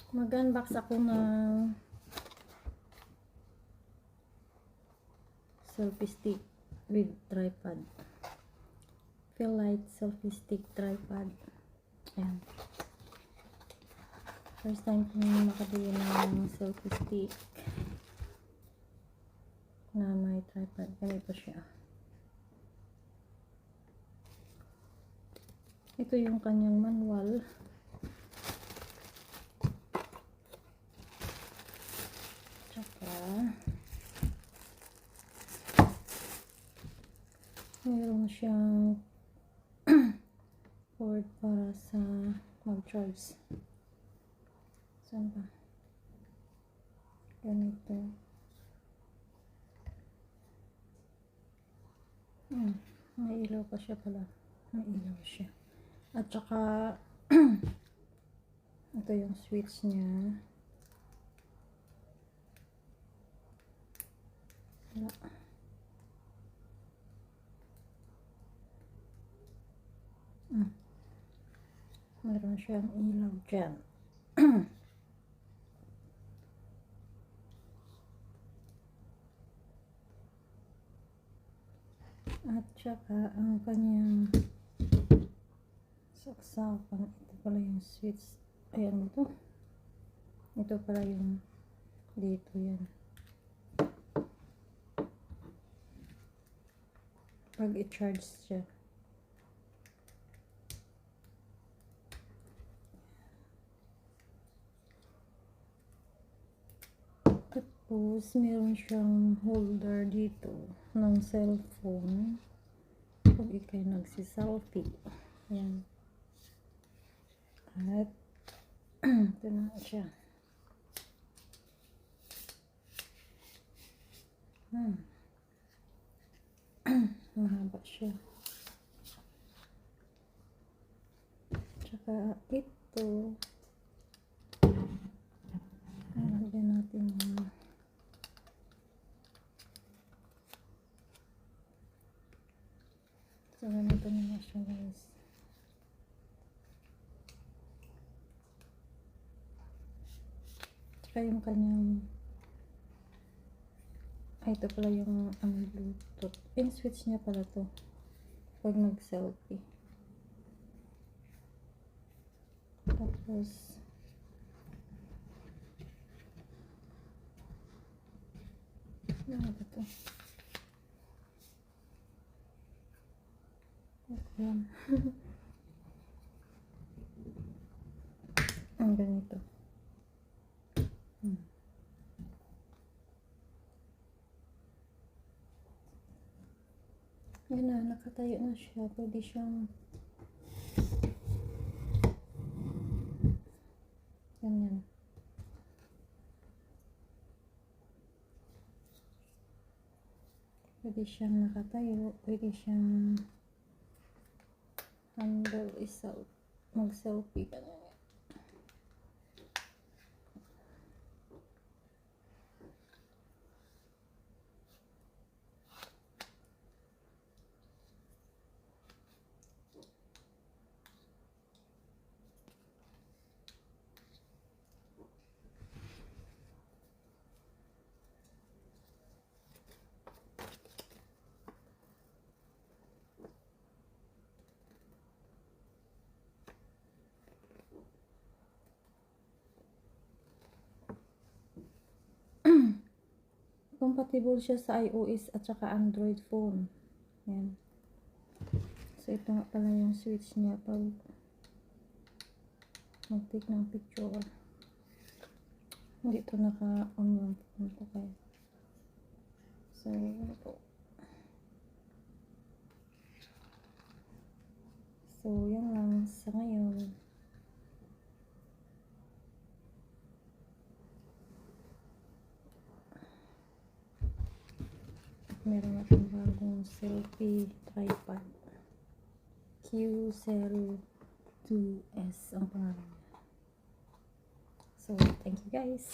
Mag-unbox ako ng selfie stick with tripod. Light selfie stick tripod. Ayan. First time ko makabili ng selfie stick na may tripod. Ganito siya. Ito yung kanyang manual. Tsaka meron siyang cord para sa mag-charge. Saan ba? Ganito. May ilaw pa siya pala. May ilaw siya. At saka ito yung switch niya. Wala. Meron siyang ilaw dyan. At saka ang kanyang saksakan. Ito pala yung switch. Ayan ito. Ito pala yung dito yan. Pag i-charge siya. Tapos, meron siyang holder dito ng cellphone pag ikay nagsiselfie. Ayan. At, ito na siya. Mahaba siya. Tsaka, ito. Lagyan natin yung so, ganito na siya, guys. Tsaka yung kanyang ito pala yung Bluetooth. Yung switch niya pala to pag nag-selfie. Tapos ano ba to? Ayan. Ang ganito. Yan na, nakatayo na siya. Pwede siyang ganyan. Pwede siyang nakatayo. Pwede siyang handle mag-selfie ka na. Compatible siya sa iOS at saka Android phone. Yan. So, ito nga pala yung switch niya pag mag-take ng picture. Hindi ito naka-on lang ito kaya. So, ito. So, yan lang sa ngayon. Meron natin bagong selfie tripod. Q02S ang pangalan niya. So, thank you guys.